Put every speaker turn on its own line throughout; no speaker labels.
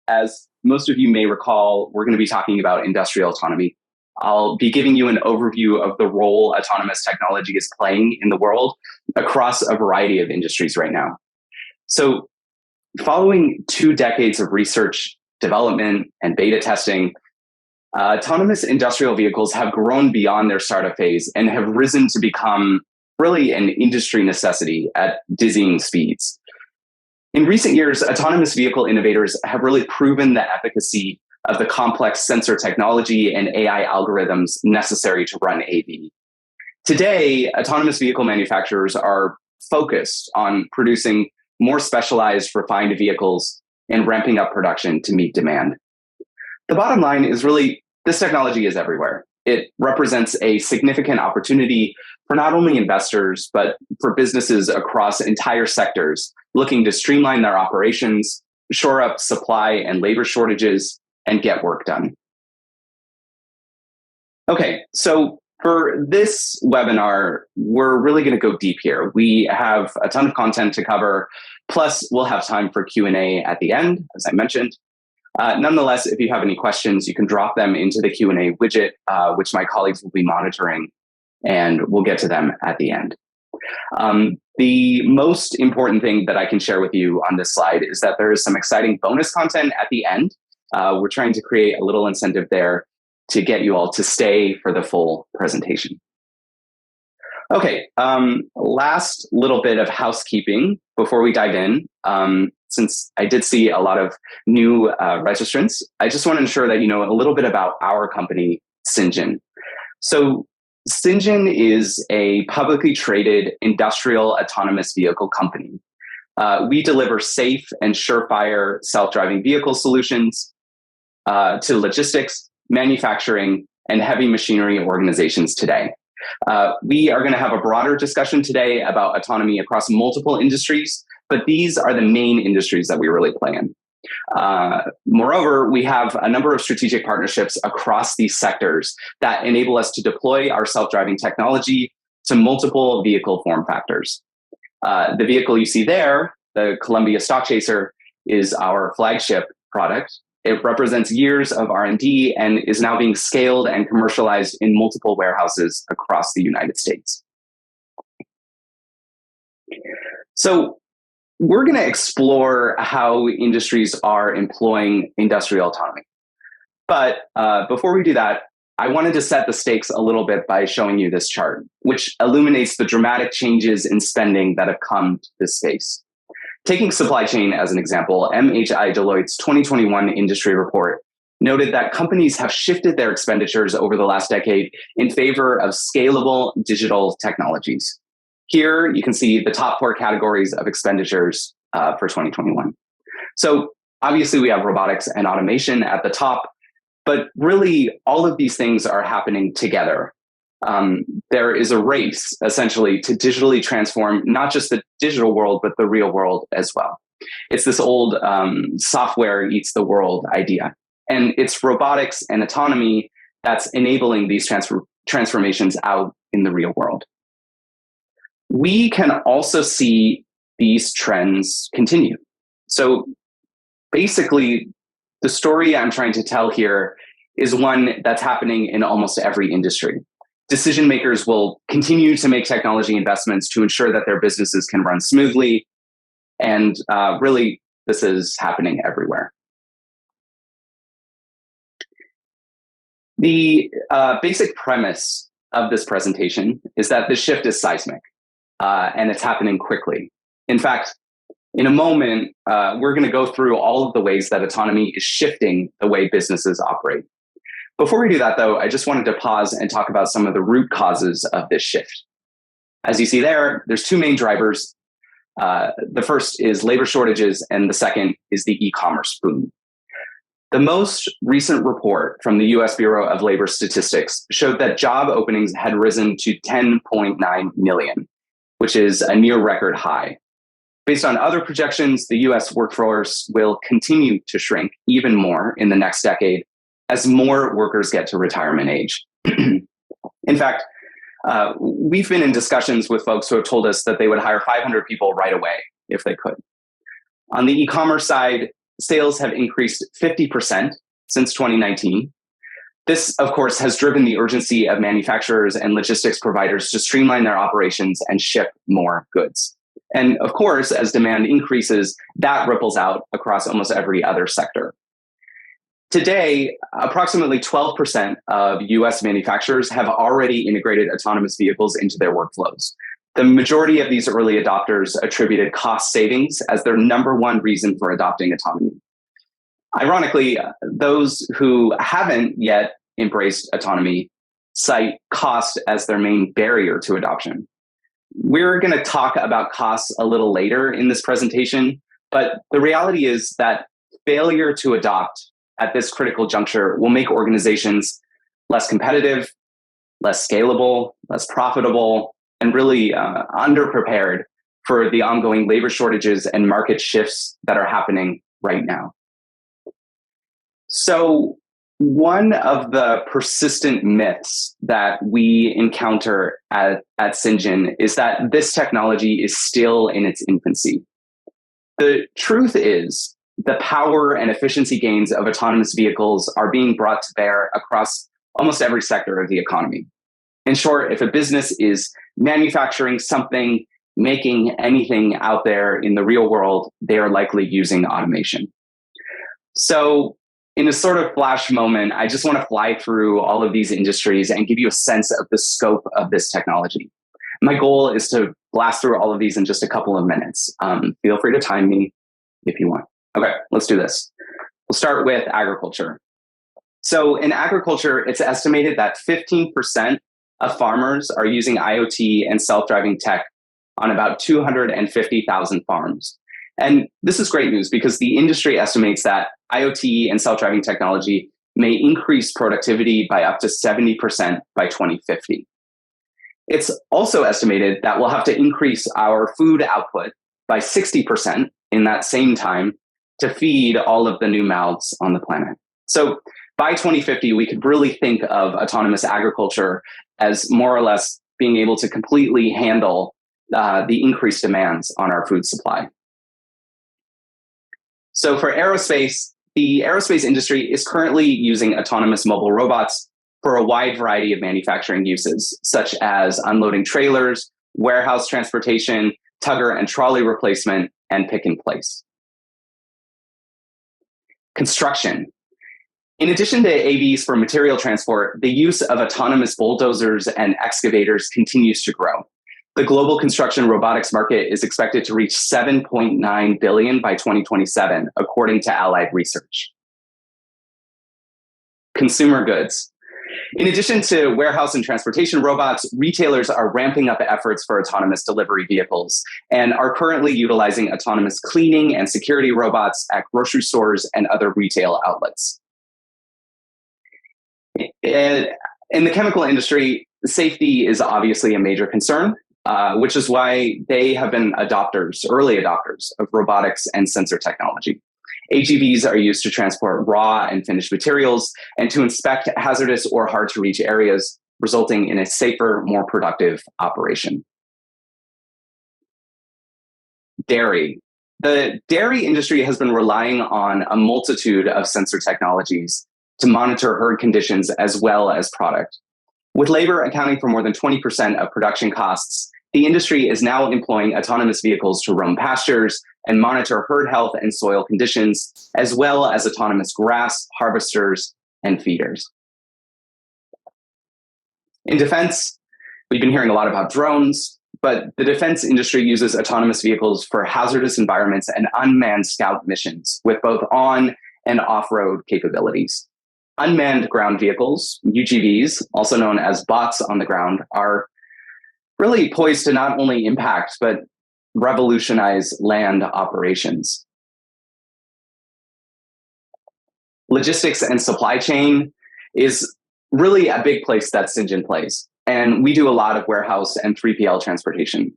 As most of you may recall, we're going to be talking about industrial autonomy. I'll be giving you an overview of the role autonomous technology is playing in the world across a variety of industries right now. So, following 2 decades of research, development, and beta testing, autonomous industrial vehicles have grown beyond their startup phase and have risen to become really an industry necessity at dizzying speeds. In recent years, autonomous vehicle innovators have really proven the efficacy of the complex sensor technology and AI algorithms necessary to run AV. Today, autonomous vehicle manufacturers are focused on producing more specialized, refined vehicles and ramping up production to meet demand. The bottom line is really this technology is everywhere. It represents a significant opportunity for not only investors, but for businesses across entire sectors looking to streamline their operations, shore up supply and labor shortages, and get work done. Okay, so for this webinar, we're really going to go deep here. We have a ton of content to cover, plus we'll have time for Q&A at the end, as I mentioned. Nonetheless, if you have any questions, you can drop them into the Q&A widget, which my colleagues will be monitoring, and we'll get to them at the end. The most important thing that I can share with you on this slide is that there is some exciting bonus content at the end. We're trying to create a little incentive there to get you all to stay for the full presentation. Okay, last little bit of housekeeping before we dive in. Since I did see a lot of new registrants, I just want to ensure that you know a little bit about our company, Cyngn. So Cyngn is a publicly traded industrial autonomous vehicle company. We deliver safe and surefire self-driving vehicle solutions to logistics, manufacturing, and heavy machinery organizations today. We are going to have a broader discussion today about autonomy across multiple industries, but these are the main industries that we really play in. Moreover, we have a number of strategic partnerships across these sectors that enable us to deploy our self-driving technology to multiple vehicle form factors. The vehicle you see there, the Columbia Stockchaser, is our flagship product. It represents years of R&D and is now being scaled and commercialized in multiple warehouses across the United States. So we're going to explore how industries are employing industrial autonomy. But before we do that, I wanted to set the stakes a little bit by showing you this chart, which illuminates the dramatic changes in spending that have come to this space. Taking supply chain as an example, MHI Deloitte's 2021 industry report noted that companies have shifted their expenditures over the last decade in favor of scalable digital technologies. Here, you can see the top 4 categories of expenditures for 2021. So obviously, we have robotics and automation at the top, but really all of these things are happening together. There is a race, essentially, to digitally transform not just the digital world, but the real world as well. It's this old software eats the world idea. And it's robotics and autonomy that's enabling these transformations out in the real world. We can also see these trends continue. So basically, the story I'm trying to tell here is one that's happening in almost every industry. Decision makers will continue to make technology investments to ensure that their businesses can run smoothly. And really, this is happening everywhere. The basic premise of this presentation is that the shift is seismic, and it's happening quickly. In fact, in a moment, we're going to go through all of the ways that autonomy is shifting the way businesses operate. Before we do that, though, I just wanted to pause and talk about some of the root causes of this shift. As you see there, there's 2 main drivers. The first is labor shortages, and the second is the e-commerce boom. The most recent report from the US Bureau of Labor Statistics showed that job openings had risen to 10.9 million, which is a near record high. Based on other projections, the US workforce will continue to shrink even more in the next decade as more workers get to retirement age. In fact, we've been in discussions with folks who have told us that they would hire 500 people right away if they could. On the e-commerce side, sales have increased 50% since 2019. This, of course, has driven the urgency of manufacturers and logistics providers to streamline their operations and ship more goods. And of course, as demand increases, that ripples out across almost every other sector. Today, approximately 12% of US manufacturers have already integrated autonomous vehicles into their workflows. The majority of these early adopters attributed cost savings as their number one reason for adopting autonomy. Ironically, those who haven't yet embraced autonomy cite cost as their main barrier to adoption. We're going to talk about costs a little later in this presentation, but the reality is that failure to adopt at this critical juncture will make organizations less competitive, less scalable, less profitable, and really underprepared for the ongoing labor shortages and market shifts that are happening right now. So one of the persistent myths that we encounter at Cyngn is that this technology is still in its infancy. The truth is, the power and efficiency gains of autonomous vehicles are being brought to bear across almost every sector of the economy. In short, if a business is manufacturing something, making anything out there in the real world, they are likely using automation. So in a sort of flash moment, I just want to fly through all of these industries and give you a sense of the scope of this technology. My goal is to blast through all of these in just a couple of minutes. Feel free to time me if you want. Okay, let's do this. We'll start with agriculture. So in agriculture, it's estimated that 15% of farmers are using IoT and self-driving tech on about 250,000 farms. And this is great news because the industry estimates that IoT and self-driving technology may increase productivity by up to 70% by 2050. It's also estimated that we'll have to increase our food output by 60% in that same time to feed all of the new mouths on the planet. So by 2050, we could really think of autonomous agriculture as more or less being able to completely handle the increased demands on our food supply. So for aerospace, the aerospace industry is currently using autonomous mobile robots for a wide variety of manufacturing uses, such as unloading trailers, warehouse transportation, tugger and trolley replacement, and pick and place. Construction. In addition to AVs for material transport, the use of autonomous bulldozers and excavators continues to grow. The global construction robotics market is expected to reach $7.9 billion by 2027, according to Allied Research. Consumer goods. In addition to warehouse and transportation robots, retailers are ramping up efforts for autonomous delivery vehicles and are currently utilizing autonomous cleaning and security robots at grocery stores and other retail outlets. In the chemical industry, safety is obviously a major concern, which is why they have been early adopters of robotics and sensor technology. AGVs are used to transport raw and finished materials and to inspect hazardous or hard to reach areas, resulting in a safer, more productive operation. Dairy. The dairy industry has been relying on a multitude of sensor technologies to monitor herd conditions as well as product. With labor accounting for more than 20% of production costs, the industry is now employing autonomous vehicles to roam pastures and monitor herd health and soil conditions, as well as autonomous grass harvesters and feeders. In defense, we've been hearing a lot about drones, but the defense industry uses autonomous vehicles for hazardous environments and unmanned scout missions with both on and off-road capabilities. Unmanned ground vehicles, UGVs, also known as bots on the ground, are really poised to not only impact, but revolutionize land operations. Logistics and supply chain is really a big place that Cyngn plays. And we do a lot of warehouse and 3PL transportation.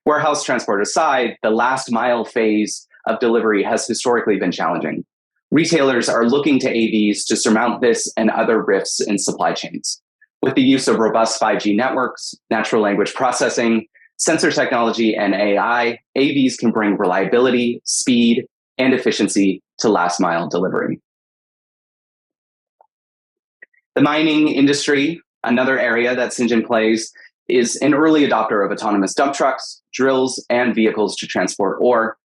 Warehouse transport aside, the last mile phase of delivery has historically been challenging. Retailers are looking to AVs to surmount this and other rifts in supply chains. With the use of robust 5G networks, natural language processing, sensor technology, and AI, AVs can bring reliability, speed, and efficiency to last mile delivery. The mining industry, another area that Cyngn plays, is an early adopter of autonomous dump trucks, drills, and vehicles to transport ore.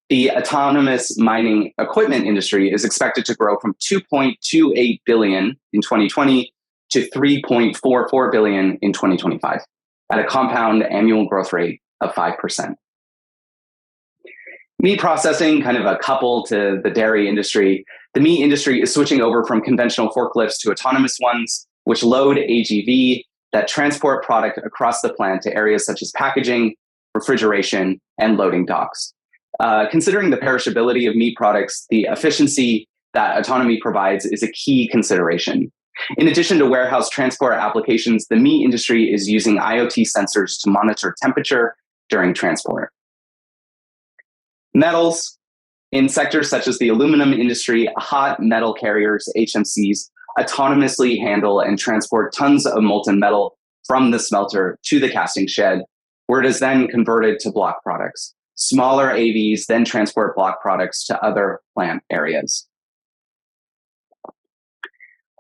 The autonomous mining equipment industry is expected to grow from 2.28 billion in 2020 to 3.44 billion in 2025 at a compound annual growth rate of 5%. Meat processing, kind of a couple to the dairy industry. The meat industry is switching over from conventional forklifts to autonomous ones, which load AGV that transport product across the plant to areas such as packaging, refrigeration, and loading docks. Considering the perishability of meat products, the efficiency that autonomy provides is a key consideration. In addition to warehouse transport applications, the meat industry is using IoT sensors to monitor temperature during transport. Metals. In sectors such as the aluminum industry, hot metal carriers, HMCs, autonomously handle and transport tons of molten metal from the smelter to the casting shed, where it is then converted to block products. Smaller AVs then transport block products to other plant areas.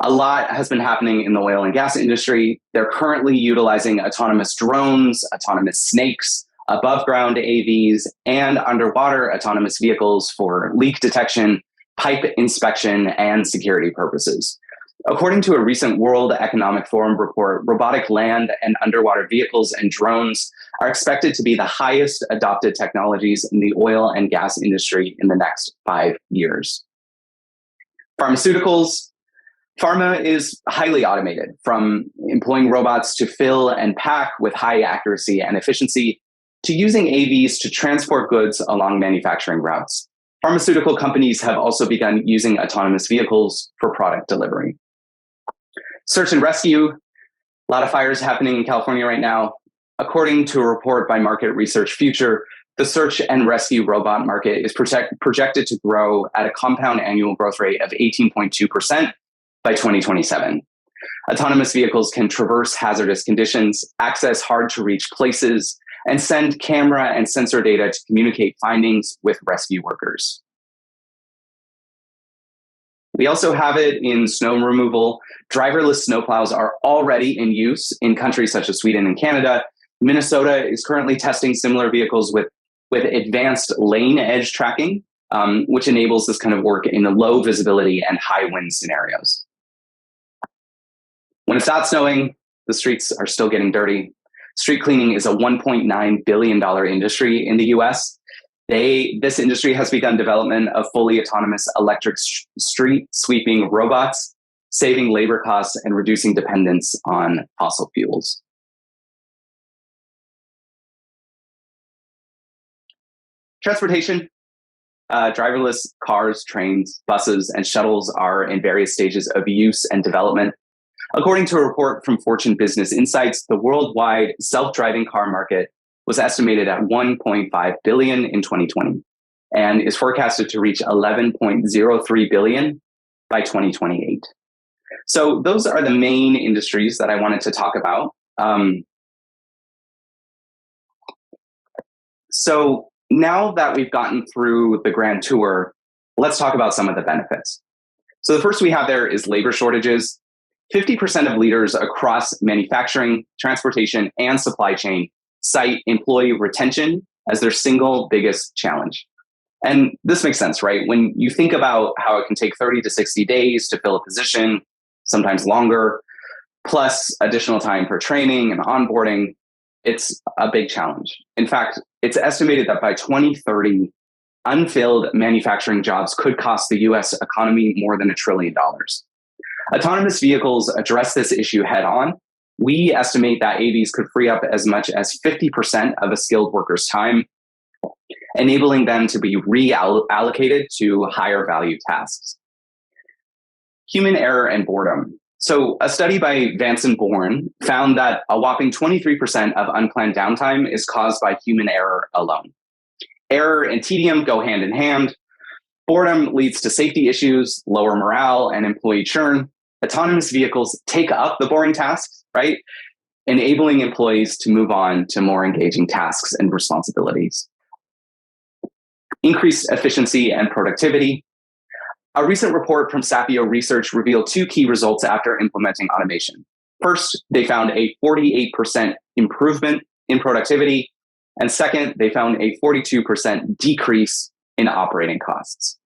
A lot has been happening in the oil and gas industry. They're currently utilizing autonomous drones, autonomous snakes, above ground AVs, and underwater autonomous vehicles for leak detection, pipe inspection, and security purposes. According to a recent World Economic Forum report, robotic land and underwater vehicles and drones are expected to be the highest adopted technologies in the oil and gas industry in the next 5 years. Pharmaceuticals. Pharma is highly automated, from employing robots to fill and pack with high accuracy and efficiency, to using AVs to transport goods along manufacturing routes. Pharmaceutical companies have also begun using autonomous vehicles for product delivery. Search and rescue. A lot of fires happening in California right now. According to a report by Market Research Future, the search and rescue robot market is projected to grow at a compound annual growth rate of 18.2% by 2027. Autonomous vehicles can traverse hazardous conditions, access hard-to-reach places, and send camera and sensor data to communicate findings with rescue workers. We also have it in snow removal. Driverless snowplows are already in use in countries such as Sweden and Canada. Minnesota is currently testing similar vehicles with advanced lane edge tracking, which enables this kind of work in the low visibility and high wind scenarios. When it's not snowing, the streets are still getting dirty. Street cleaning is a $1.9 billion industry in the US. This industry has begun development of fully autonomous electric street sweeping robots, saving labor costs and reducing dependence on fossil fuels. Transportation. Driverless cars, trains, buses, and shuttles are in various stages of use and development. According to a report from Fortune Business Insights, the worldwide self-driving car market was estimated at $1.5 billion in 2020 and is forecasted to reach $11.03 billion by 2028. So those are the main industries that I wanted to talk about. So now that we've gotten through the grand tour, let's talk about some of the benefits. So the first we have there is labor shortages. 50% of leaders across manufacturing, transportation, and supply chain cite employee retention as their single biggest challenge. And this makes sense, right? When you think about how it can take 30 to 60 days to fill a position, sometimes longer, plus additional time for training and onboarding, it's a big challenge. In fact, it's estimated that by 2030, unfilled manufacturing jobs could cost the US economy more than $1 trillion. Autonomous vehicles address this issue head on. We estimate that AVs could free up as much as 50% of a skilled worker's time, enabling them to be reallocated to higher value tasks. Human error and boredom. So a study by Vance and Bourne found that a whopping 23% of unplanned downtime is caused by human error alone. Error and tedium go hand in hand. Boredom leads to safety issues, lower morale, and employee churn. Autonomous vehicles take up the boring tasks, right? Enabling employees to move on to more engaging tasks and responsibilities. Increased efficiency and productivity. A recent report from Sapio Research revealed two key results after implementing automation. First, they found a 48% improvement in productivity. And second, they found a 42% decrease in operating costs.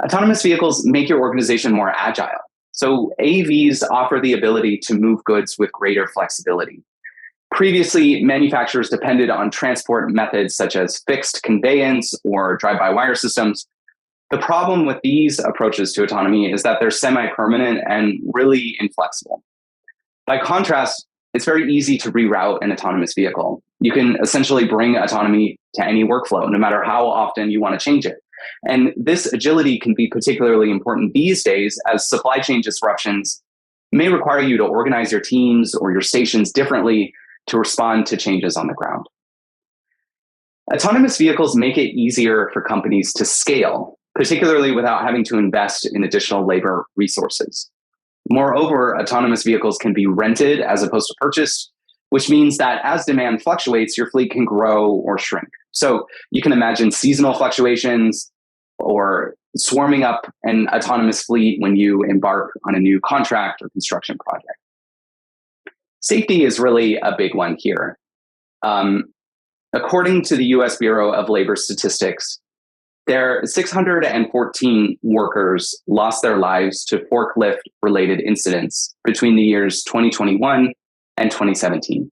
Autonomous vehicles make your organization more agile. So AVs offer the ability to move goods with greater flexibility. Previously, manufacturers depended on transport methods such as fixed conveyance or drive-by-wire systems. The problem with these approaches to autonomy is that they're semi-permanent and really inflexible. By contrast, it's very easy to reroute an autonomous vehicle. You can essentially bring autonomy to any workflow, no matter how often you want to change it. And this agility can be particularly important these days as supply chain disruptions may require you to organize your teams or your stations differently to respond to changes on the ground. Autonomous vehicles make it easier for companies to scale, particularly without having to invest in additional labor resources. Moreover, autonomous vehicles can be rented as opposed to purchased, which means that as demand fluctuates, your fleet can grow or shrink. So you can imagine seasonal fluctuations or swarming up an autonomous fleet when you embark on a new contract or construction project. Safety is really a big one here. According to the US Bureau of Labor Statistics, there 614 workers lost their lives to forklift-related incidents between the years 2021 and 2017.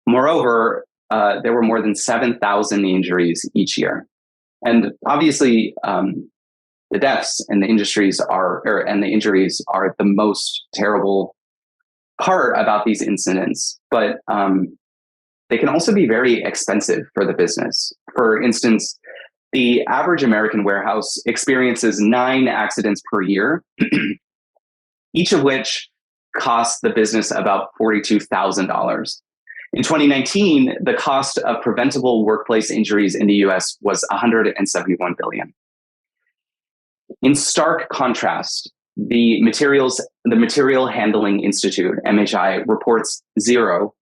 Moreover, there were more than 7,000 injuries each year. And obviously, the deaths and the injuries are the most terrible part about these incidents, but they can also be very expensive for the business. For instance, the average American warehouse experiences 9 accidents per year, each of which costs the business about $42,000. In 2019, the cost of preventable workplace injuries in the US was $171 billion. In stark contrast, the Material Handling Institute, MHI, reports zero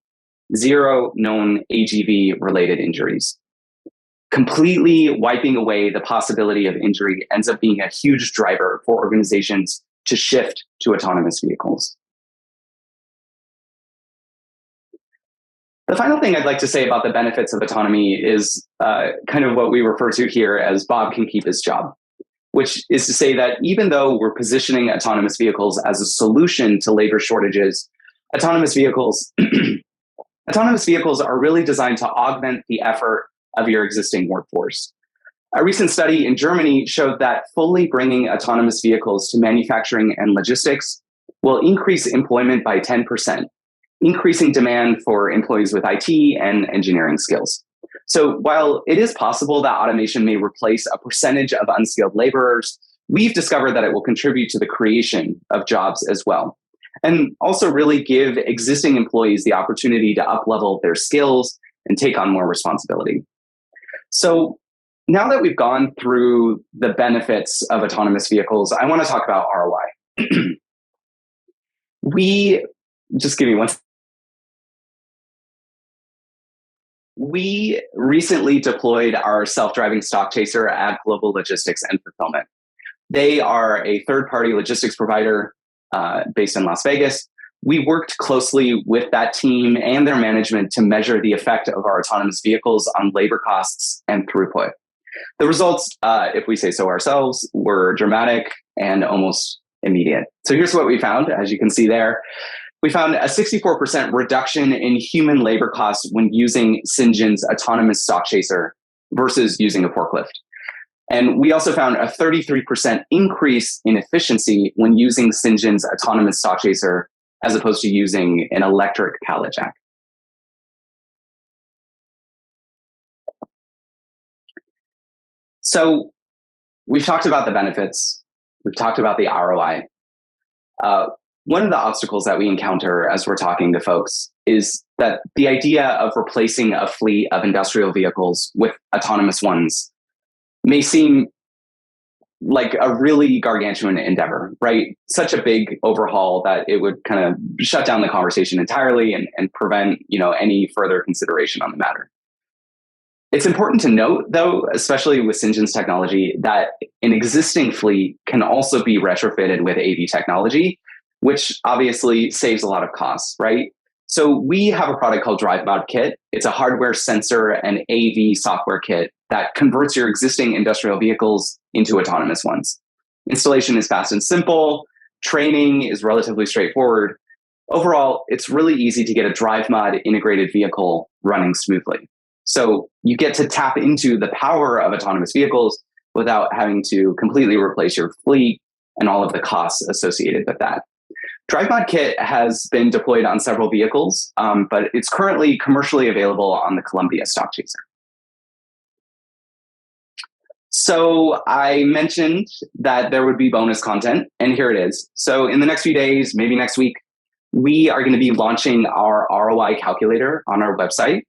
known AGV-related injuries. Completely wiping away the possibility of injury ends up being a huge driver for organizations to shift to autonomous vehicles. The final thing I'd like to say about the benefits of autonomy is kind of what we refer to here as Bob can keep his job, which is to say that even though we're positioning autonomous vehicles as a solution to labor shortages, autonomous vehicles are really designed to augment the effort of your existing workforce. A recent study in Germany showed that fully bringing autonomous vehicles to manufacturing and logistics will increase employment by 10%, increasing demand for employees with IT and engineering skills. So while it is possible that automation may replace a percentage of unskilled laborers, we've discovered that it will contribute to the creation of jobs as well, and also really give existing employees the opportunity to up-level their skills and take on more responsibility. So now that we've gone through the benefits of autonomous vehicles, I want to talk about ROI. We recently deployed our self-driving stock chaser at Global Logistics and Fulfillment. They are a third-party logistics provider based in Las Vegas. We worked closely with that team and their management to measure the effect of our autonomous vehicles on labor costs and throughput. The results, if we say so ourselves, were dramatic and almost immediate. So here's what we found, as you can see there. We found a 64% reduction in human labor costs when using Syngen's autonomous stock chaser versus using a forklift. And we also found a 33% increase in efficiency when using Syngen's autonomous stock chaser as opposed to using an electric pallet jack. So we've talked about the benefits. We've talked about the ROI. One of the obstacles that we encounter as we're talking to folks is that the idea of replacing a fleet of industrial vehicles with autonomous ones may seem like a really gargantuan endeavor, right? Such a big overhaul that it would kind of shut down the conversation entirely and prevent, any further consideration on the matter. It's important to note, though, especially with Syngen's technology, that an existing fleet can also be retrofitted with AV technology, which obviously saves a lot of costs, right? So we have a product called DriveMod Kit. It's a hardware sensor and AV software kit that converts your existing industrial vehicles into autonomous ones. Installation is fast and simple. Training is relatively straightforward. Overall, it's really easy to get a DriveMod integrated vehicle running smoothly. So you get to tap into the power of autonomous vehicles without having to completely replace your fleet and all of the costs associated with that. DriveMod Kit has been deployed on several vehicles, but it's currently commercially available on the Columbia Stockchaser. So I mentioned that there would be bonus content, and here it is. So in the next few days, maybe next week, we are going to be launching our ROI calculator on our website.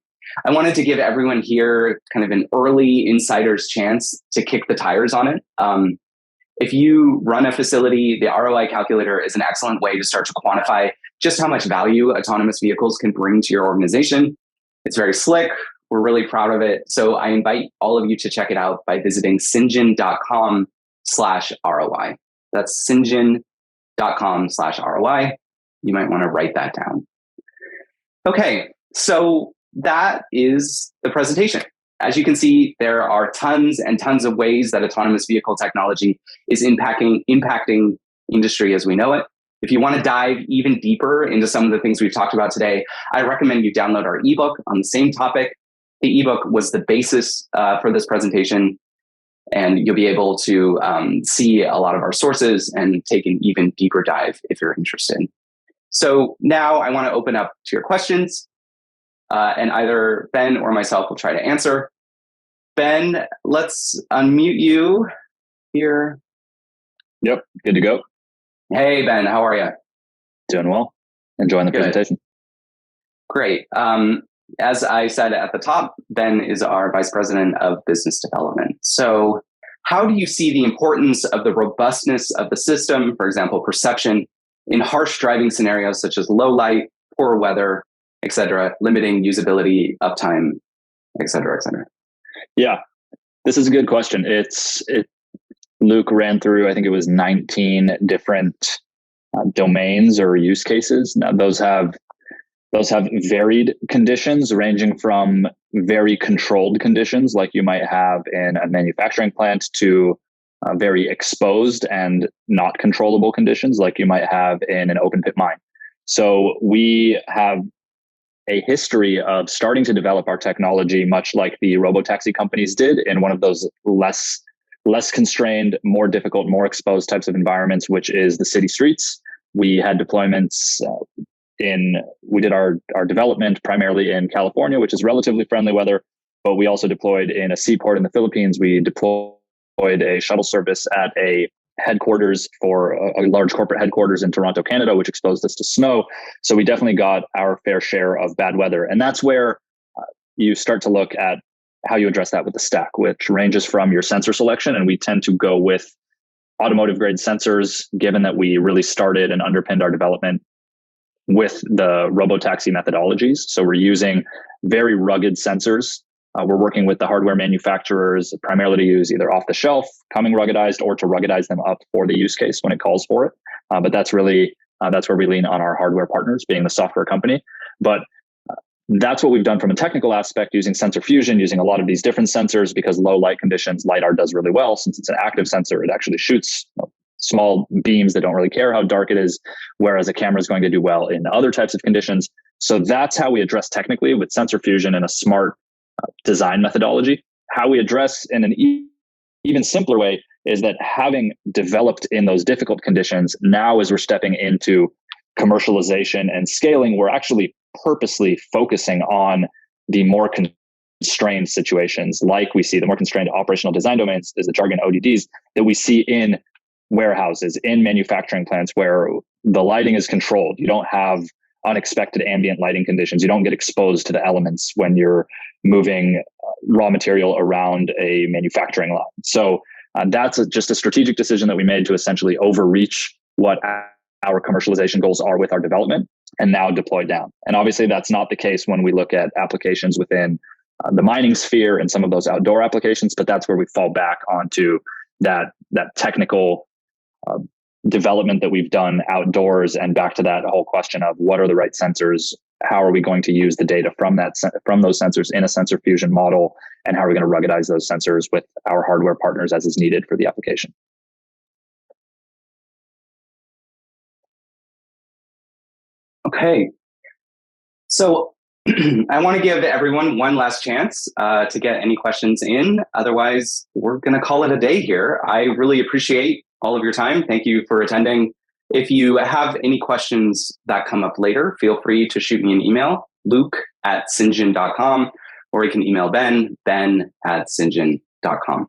I wanted to give everyone here kind of an early insider's chance to kick the tires on it. If you run a facility, the ROI calculator is an excellent way to start to quantify just how much value autonomous vehicles can bring to your organization. It's very slick. We're really proud of it. So I invite all of you to check it out by visiting syngen.com/ROI. That's syngen.com/ROI. You might want to write that down. Okay, so that is the presentation. As you can see, there are tons and tons of ways that autonomous vehicle technology is impacting industry as we know it. If you want to dive even deeper into some of the things we've talked about today, I recommend you download our ebook on the same topic. The ebook was the basis for this presentation, and you'll be able to see a lot of our sources and take an even deeper dive if you're interested. So now I want to open up to your questions. And either Ben or myself will try to answer. Ben, let's unmute you here.
Yep, good to go.
Hey, Ben, how are you?
Doing well. Enjoying the presentation.
Great. As I said at the top, Ben is our Vice President of Business Development. So how do you see the importance of the robustness of the system, for example, perception, in harsh driving scenarios such as low light, poor weather, et cetera, limiting usability, uptime, et cetera, et cetera?
Yeah, this is a good question. Luke ran through, I think it was 19 different domains or use cases. Now those have varied conditions ranging from very controlled conditions like you might have in a manufacturing plant to very exposed and not controllable conditions like you might have in an open pit mine. So we have a history of starting to develop our technology, much like the robotaxi companies did, in one of those less constrained, more difficult, more exposed types of environments, which is the city streets. We had deployments we did our development primarily in California, which is relatively friendly weather, but we also deployed in a seaport in the Philippines. We deployed a shuttle service at a headquarters for a large corporate headquarters in Toronto, Canada, which exposed us to snow. So we definitely got our fair share of bad weather. And that's where you start to look at how you address that with the stack, which ranges from your sensor selection. And we tend to go with automotive grade sensors, given that we really started and underpinned our development with the robotaxi methodologies. So we're using very rugged sensors. We're working with the hardware manufacturers primarily to use either off the shelf, coming ruggedized, or to ruggedize them up for the use case when it calls for it. But that's really, that's where we lean on our hardware partners, being the software company. But that's what we've done from a technical aspect, using sensor fusion, using a lot of these different sensors, because low light conditions, LiDAR does really well. Since it's an active sensor, it actually shoots small beams that don't really care how dark it is, whereas a camera is going to do well in other types of conditions. So that's how we address technically with sensor fusion and a smart design methodology. How we address in an even simpler way is that having developed in those difficult conditions, now as we're stepping into commercialization and scaling, we're actually purposely focusing on the more constrained situations, like we see the more constrained operational design domains, is the jargon ODDs, that we see in warehouses, in manufacturing plants where the lighting is controlled. You don't have unexpected ambient lighting conditions. You don't get exposed to the elements when you're moving raw material around a manufacturing line. So that's just a strategic decision that we made to essentially overreach what our commercialization goals are with our development and now deploy down. And obviously that's not the case when we look at applications within the mining sphere and some of those outdoor applications, but that's where we fall back onto that technical development that we've done outdoors, and back to that whole question of what are the right sensors, how are we going to use the data from those sensors in a sensor fusion model, and how are we going to ruggedize those sensors with our hardware partners as is needed for the application.
Okay. So I want to give everyone one last chance to get any questions in. Otherwise, we're going to call it a day here. I really appreciate all of your time. Thank you for attending. If you have any questions that come up later, feel free to shoot me an email, luke@syngent.com, or you can email ben@syngent.com.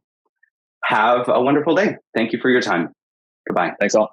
Have a wonderful day. Thank you for your time. Goodbye.
Thanks all.